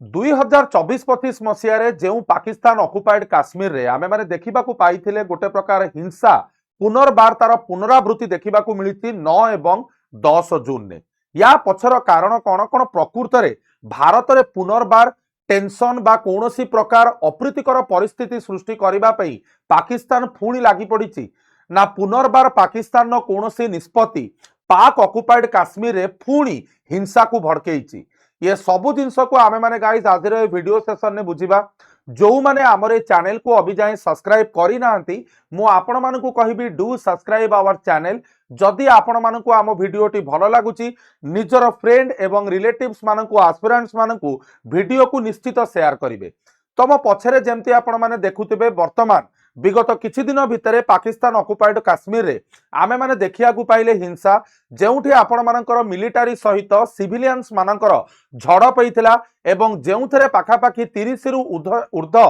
2024-25 मसीह जो पाकिस्तान ऑक्युपाइड काश्मीर रे आमे माने देखा पाई गोटे प्रकार हिंसा पुनर्बार तार पुनरावृत्ति देखा मिली 9 एवं 10 जून ने या पछर कारण कौन कौन प्रकृत में भारत में पुनर्बार टेंशन बा कौनसी प्रकार अप्रीतिकर परिस्थिति सृष्टि करने पाकिस्तान पुणी लगी पड़ी ना पुनर्बार पाकिस्तान कौनसी निष्पत्ति पाक ऑक्युपाइड काश्मीर रे पुणी हिंसा को भड़कई ये सबु जिनस को आमे माने गाइस आज वीडियो सेशन ने बुझीबा जो माने आमर ए चैनल को अभी जाए सब्सक्राइब करी नांती मु आपण मानकु कहिबी डू सब्सक्राइब आवर चैनल जदि आपण मानकु आम वीडियोटी भल लागुची निजर फ्रेंड एवं रिलेटिव्स मानकु एस्पिरेंट्स मानकु वीडियो को निश्चित शेयर करिवे तम पछरे जेमती आपण माने देखुथिबे वर्तमान विगत किछि दिन भितरे पाकिस्तान ऑक्युपाइड काश्मीर रे आमे माने देखिया को पाइले हिंसा जेउठी आपण मानकर मिलिटारी सहित सिविलियंस मानकर झड़प होइथिला एवं जेउथरे पाखापाखि 30 रु ऊर्ध्व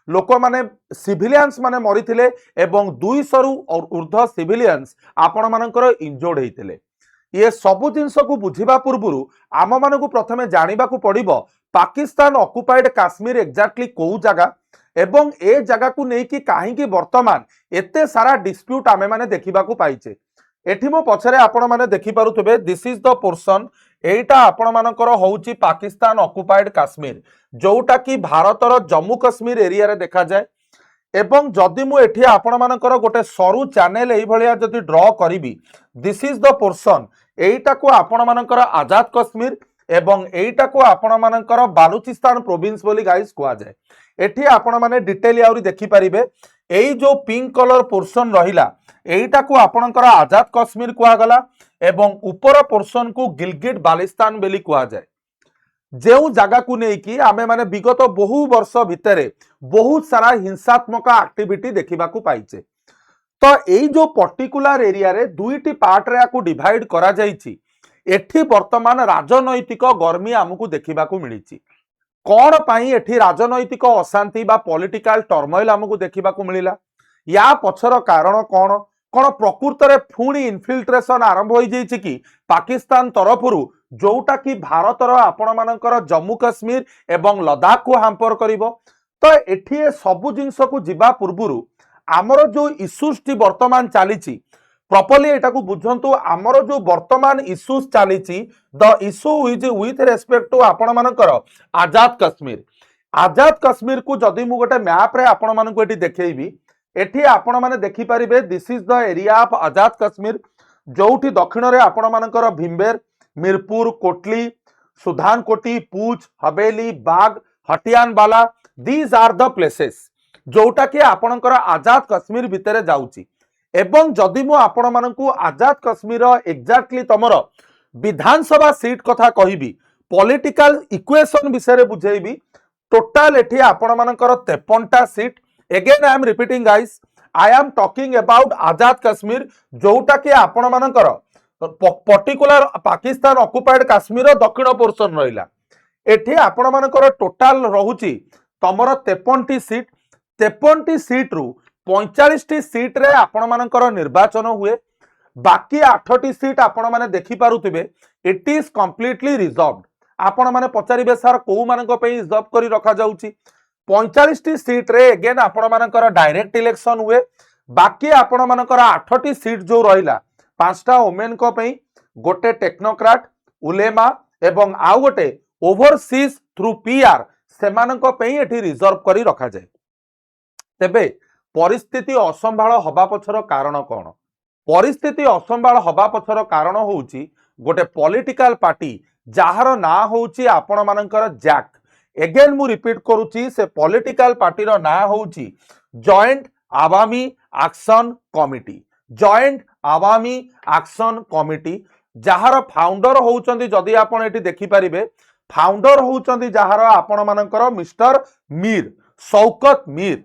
लोक माने सिविलियंस माने मरिथिले एवं 200 रु ऊर्ध्व सिविलियंस आपण मानकर इंजोर्ड होइथिले। ये सबु जिनस को बुझिबा पूर्वरु आम मानकु प्रथमे जानिबा को पड़िबो पाकिस्तान ऑक्युपाइड काश्मीर एक्जाक्टली कोउ जगह एवं ए जगह को लेकिन कहीं वर्तमान एते सारा डिस्प्यूट आमे माने देखा पाइचे। एठी मो पछरे आपण माने देखि पारुथबे दिस इज द पोर्शन एटा आपण मानकर होउची पाकिस्तान ऑक्युपाइड काश्मीर जोटा कि भारतर जम्मू कश्मीर एरिया रे देखा जाए एवं जदि मु एठी आपण मानकर गोटे सरू चैनल एई भलिया जदि ड्रॉ करिवि दिस इज द पोर्शन एटा को आपण मानकर आजाद कश्मीर एवं एटा को आपण मानकर बालूचिस्तान प्रोविंस बोली गाइस कुआ जाए। एठी आपण माने डिटेल आउरी देखि परिबे एई जो पिंक कलर पोर्शन रहिला एटा को आपणकर आजाद कश्मीर कुआ गला एवं ऊपर पोर्शन को गिलगिट बाल्टिस्तान बोली कुआ जाए। जेउ जगह को लेकिन आमे माने विगत बहु वर्ष भितरे बहुत सारा हिंसात्मक एक्टिविटी देखा पाइचे। तो यही जो पर्टिकुलर एरिया रे दुईटी पार्ट रे को डिवाइड करा जाइछि एठी वर्तमान राजनैतिक गर्मी आमको देखा मिली कौन पाई एठी राजनैतिक अशांति बा पॉलिटिकल टर्मोइल आमको देखा मिलला या पछर कारण कौन कौन प्रकृत में पुणी इनफिल्ट्रेशन आरंभ हो जाइछि कि पाकिस्तान तरफरु जोटा कि भारतर आपण मानकर जम्मू कश्मीर एवं लद्दाख को हाम्पर करिवो। तो एठी सबु जिनस को जिबा पूर्वरु आमर जो इश्यूज टी वर्तमान चलीछि प्रॉपर्ली एटा को बुझंतु आमर जो वर्तमान इश्यूज चलीछि the issue is with respect to आपण मानकर आजाद कश्मीर को जदि मु गोटे मैप रे आपण मानकु एठी देखैबी एठी आपण माने देखि परिबे this is the area of Azad Kashmir जोठी दक्षिण रे आपण मानकर भीमबेर मिरपुर कोटली सुधानकोटी पूछ हवेली बाग हटियानवाला दीज आर द प्लेसेस जोटा कि आपणकर आजाद कश्मीर भितर जाउची एवं जदि मु आपण मानकु आजाद कश्मीर एक्जाक्टली तमर विधानसभा सीट कथा कहिबी पॉलिटिकल इक्वेशन विषय बुझेबी टोटाल एठी आपण मानकर 53टा seat again I am repeating guys I am talking about Azad Kashmir जोटा कि आपण मानकर पर्टिकुलर पाकिस्तान ऑक्युपाइड काश्मीर दक्षिण पोर्शन रहिला एठी आपण मानकर टोटाल रहुची तमर 53टी सीट 53टी सीट रु 45टी सीट रे आपण मानकर निर्वाचन हुए बाकी 8टी सीट आपण माने देखि पारुथिबे इट इज कंप्लीटली रिजर्व्ड। आपण माने पचारिबे सर को मानक पे रिजर्व करी रखा जाउची 45टी सीट रे अगेन आपण मानकर डायरेक्ट इलेक्शन हुए बाकी आपण मानकर 8टी सीट जो रहिला 5टा वोमेन को पे गोटे टेक्नोक्राट उलेमा एवं आउ गोटे ओवरसीज थ्रू पीआर सेमानक पे एठी रिजर्व करी रखा जाए। तेबे परिस्थिति असंभाळ हबा पछर कारण कौन परिस्थिति असंभाळ हबा पछर कारण होउची गोटे पॉलिटिकल पार्टी जहार ना होउची आपण मानकर जैक एगेन मु रिपीट करूची से पॉलिटिकल पार्टी रो ना होउची joint Awami action committee joint Awami action committee जहार फाउंडर होउचंदी जदि आपण एटी देखि परिबे फाउंडर होउचंदी जहार आपण मानकर मिस्टर मीर शौकत मीर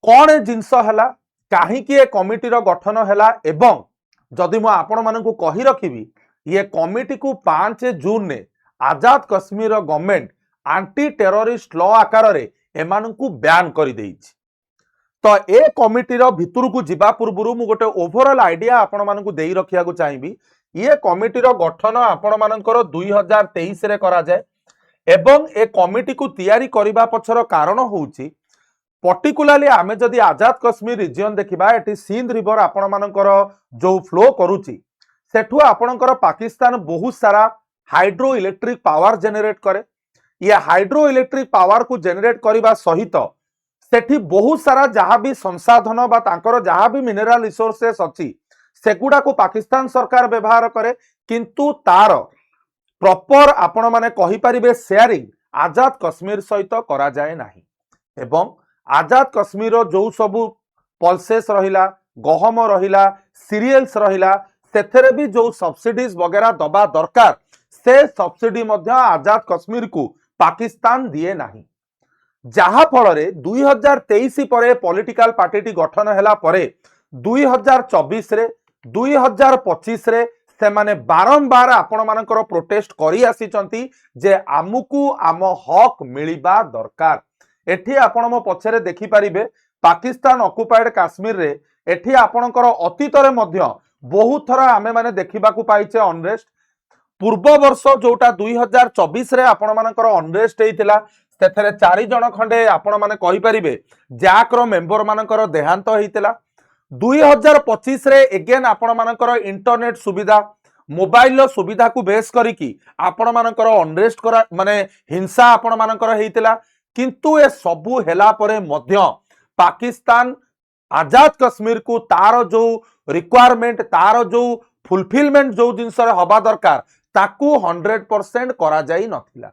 कौन जिनस है कहीं कमिटी गठन है एवं जदि मु आपण मानकु कहि रखिबी ये कमिटी को 5 जून ने Azad Kashmir government anti terrorist law आकार रे एमानकु बैन कर देइछि। तो ए कमिटी भितर को जिबा पूर्व मु गोटे ओवरऑल आइडिया आपण मानकु देई रखिया को चाहिबी ये कमिटी गठन आपण मानकर 2023 रे करा जाए एवं ए कमिटी को तैयारी करबा पछर कारण होउची पर्टिकुलाली आमे जदि आजाद कश्मीर रिजन देखिबा एटी सिंध रिवर आपण मानकर जो फ्लो करूची सेठु आपणकर पाकिस्तान बहुत सारा हाइड्रो इलेक्ट्रिक पावर जेनेरेट करे। ये हाइड्रो इलेक्ट्रिक पावर को जेनेरेट करबा सहित सेठी बहुत सारा जहाँ भी संसाधन बा तांकर जहाँ भी मिनेराल रिसोर्सेस अच्छी सेगुड़ा को पाकिस्तान सरकार व्यवहार करे किंतु तार प्रॉपर आपण माने कहि परिबे शेयरिंग आजाद कश्मीर सहित करा जाए नाही। एवं आजाद कश्मीर जो सबु पल्सेस रहिला गहम रहिला सीरियल्स रहिला सेथरे भी जो सब्सिडीज वगैरह दबा दरकार से सब्सिडी मध्य आजाद कश्मीर को पाकिस्तान दिए नाही। जहा फल 2023 पर पॉलिटिकल पार्टी गठन हैला परे 2024 रे 2025 रे से माने बारंबार आपण मानकर प्रोटेस्ट करी आसीचंती जे आमुकु आम हक मिलिबा दरकार। एठी आपण मो पछरे देखि परिबे पाकिस्तान ऑक्युपाइड काश्मीर रे एठी आपणकर अतीत रे मध्य बहुत थरा आमे माने देखिबा को पाइचे अनरेस्ट। पूर्व वर्ष जोटा 2024 रे आपण मानकर अनरेस्ट हेतिला सेथरे 4 जण खंडे आपण माने कहि परिबे जैक रो मेंबर मानकर देहांत हेतिला। 2025 रे एगेन आपण मानकर इंटरनेट सुविधा मोबाइल सुविधा को बेस करिकी आपण मानकर अनरेस्ट करा माने हिंसा आपण मानकर हेतिला किंतु ए सबु हेला परे मध्य पाकिस्तान आजाद कश्मीर को तार जो रिक्वायरमेंट तार जो फुलफिलमेंट जो जिनस हवा दरकार ताकू 100% करा जाई नथिला।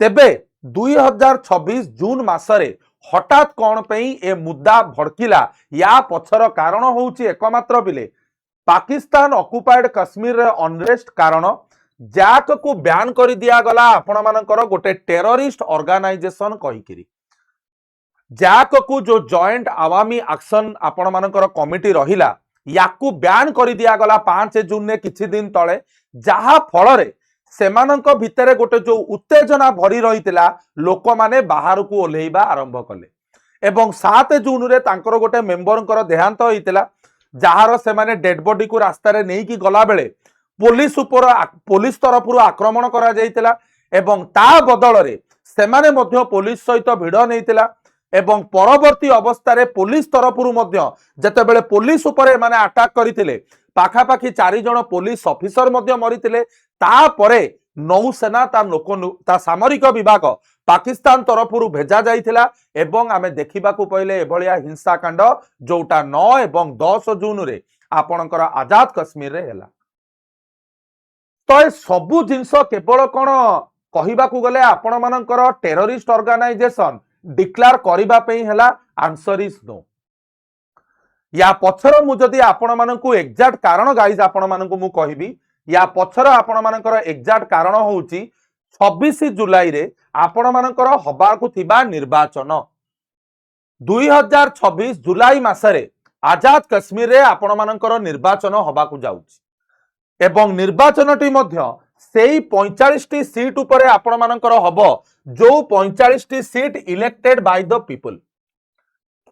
तेबे 2026 जून मासरे हठात कौन पई ए मुद्दा भड़किला या पछर कारण होउची एकमात्र बिले पाकिस्तान ऑक्युपाइड कश्मीर रे अनरेस्ट कारण जैक को बैन कर दिया गला आपण मानकर गोटे टेररिस्ट ऑर्गेनाइजेशन कहिकिरी। जैक को जो जॉइंट आवामी एक्शन आपण मानकर कमिटी रहिला याकू बैन कर दिया गला 5 जून ने किछि दिन तळे जहा फल रे सेमानंक भितरे गोटे जो उत्तेजना भरी रहितिला लोक माने बाहर को ओल्हेइबा आरंभ कले एवं 7 जून रे तांकर गोटे मेंबरंकर देहांत होइतिला जहार से माने डेड बॉडी को रास्ता रे नेकी गला बेले पुलिस तरफ आक्रमण करा जाइतिला एवं ता बदल रे सेमाने मध्य पुलिस सहित भिड़ नैतिला एवं परवर्ती अवस्था रे पुलिस तरफ जेतेबेले पुलिस उपरे माने अटैक करथिले पाखापाखी 4 जण पुलिस ऑफिसर मध्य मरिथिले तापरे नौसेना ता सामरिक विभाग पाकिस्तान तरफ भेजा जाइथिला एवं आमे देखिबाकू पहिले एभलिया हिंसाकांड जोटा 9 एवं 10 जून रे आपणकर आजाद कश्मीर रे हैला। तो ए सबु जिंस केवल कोन कहिबाकू गले आपण मानकर टेररिस्ट ऑर्गेनाइजेशन डिक्लेयर करिबा पई हैला आंसर इज नो। या पछर मु जदी आपण मानकू एग्जैक्ट कारण गाइज आपण मानकू मु कहिबी या पछर आपण मानकर एग्जैक्ट कारण होउची 26 जुलाई रे आपण मानकर हबा को थिबा निर्वाचन 2026 जुलाई मासरे आजाद कश्मीर रे आपण मानकर निर्वाचन हबा को जाउची एवं निर्वाचन टी मध्य सेई 45 टी सीट उपरे आपण मानकर हबो जो 45 T seat elected by the people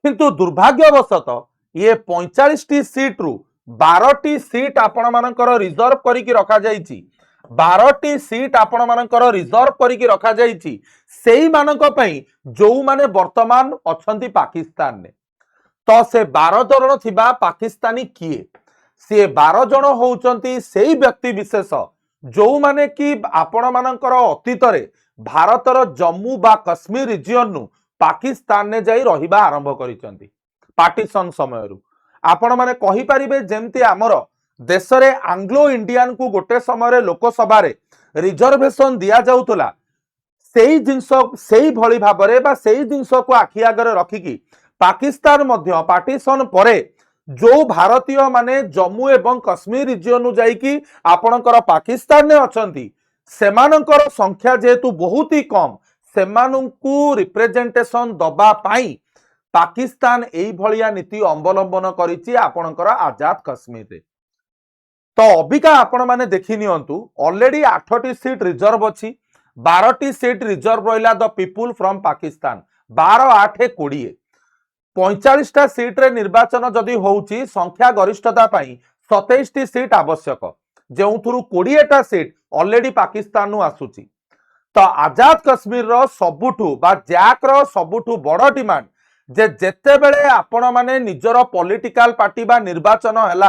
किंतु दुर्भाग्यवशत ये 45 टी सीट रु 12 टी सीट आपण मानकर रिजर्व करिकि रखा जाइछि 12 टी सीट आपण मानकर रिजर्व करिकि रखा जाइछि सेई मानक पई जो माने वर्तमान अछंती पाकिस्तान ने। तो से 12 जण थिबा पाकिस्तानी किए से 12 जण होउचंती सेई व्यक्ति विशेष जो माने कि आपण मानकर अतीत रे भारतर जम्मू बा कश्मीर रिजन नु पाकिस्तान ने जाई रहिबा आरंभ करिसंती पार्टीशन समय रु। आपण माने कहि परिबे जेमती हमर देश रे आंग्लो इंडियन को गोटे समय लोकसभा रे रिजर्वेशन दिया जाउतला सेई जिंस सेई भली भाबरे बा सेई जिंस को आखि आगरे रखिकी पाकिस्तान मध्य पार्टीशन परे जो भारतीय माने जम्मू एवं कश्मीर रिजन नु जाईकी आपणकर पाकिस्तान ने अछंती सेमानकर संख्या जेतु बहुत ही कम सेमानंकु रिप्रेजेंटेशन दबा पाई पाकिस्तान एई भलिया नीति अवलंबन करिछि आपणकर आजाद कश्मीर रे। तो अबिका आपण माने देखि नियंतु ऑलरेडी 8टी सीट रिजर्व अछि 12टी सीट रिजर्व रहिला द पीपुल फ्रॉम पाकिस्तान 12 8 20 45 टा सीट रे निर्वाचन जदि होउछि संख्या गरिष्ठता पई 27 टी सीट आवश्यक जेउथुरु 20 टा सीट ऑलरेडी पाकिस्तान नु आसुछि। तो आजाद कश्मीर रो सबुठु बा जैक रो सबुठु बड़ डिमांड जे जेते बेले आपण माने निजर पॉलिटिकल पार्टी बा निर्वाचन हैला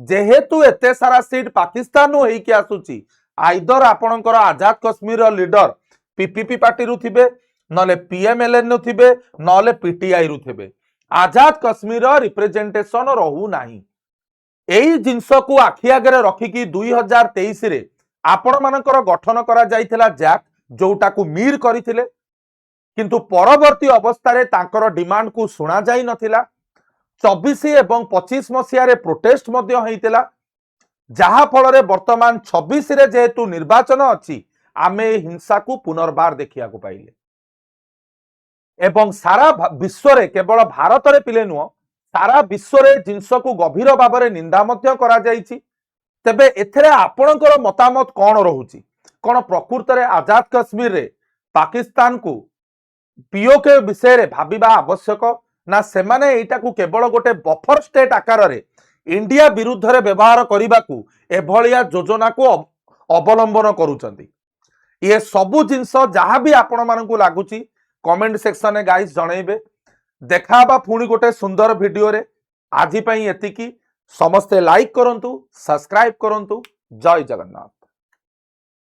जेहेतु एते सारा सीट पाकिस्तान होई कि आसुची आइदर आपणकर आजाद कश्मीर लीडर पीपीपी पार्टी रु थिबे नले पीएमएलएन नु थिबे नले पीटीआई रु थिबे आजाद कश्मीर रिप्रेजेंटेशन रहू नाही एई जिंस को आखि आगे रखिकी 2023 रे आपण मानकर गठन करा जाइथिला जैक जोटा को मीर करथिले किंतु परवर्ती अवस्था रे तांकर डिमांड को सुना जाई नथिला 24 एवं 25 मसिया रे प्रोटेस्ट मध्य होइतिला जहा फल रे वर्तमान 26 रे जेहेतु निर्वाचन अछि आमे हिंसा को पुनर्बार देखिया को पाइले एवं सारा विश्व रे केवल भारत रे पिले नुह सारा विश्व रे जिंस को गभीर भाव में निंदा मध्य करा जाइछि तेबे एथरे आपणकर मतामत कौन रहुछि कौन प्रकृत रे आजाद कश्मीर रे पाकिस्तान को पीओके विषय रे भाबिबा आवश्यक ना सेमाने एटा को केवल गोटे बफर स्टेट आकार रे इंडिया विरुद्ध रे व्यवहार करने को एभलिया योजना को अवलंबन करूचंती ये सबु जिंस जहाँ भी आपण मानकु लागुची कमेंट सेक्शन में गाइस जनइबे देखाबा पुणी गोटे सुंदर वीडियो रे आजि पई एतिकी समस्ते लाइक करंतु सब्सक्राइब करंतु जय जगन्नाथ।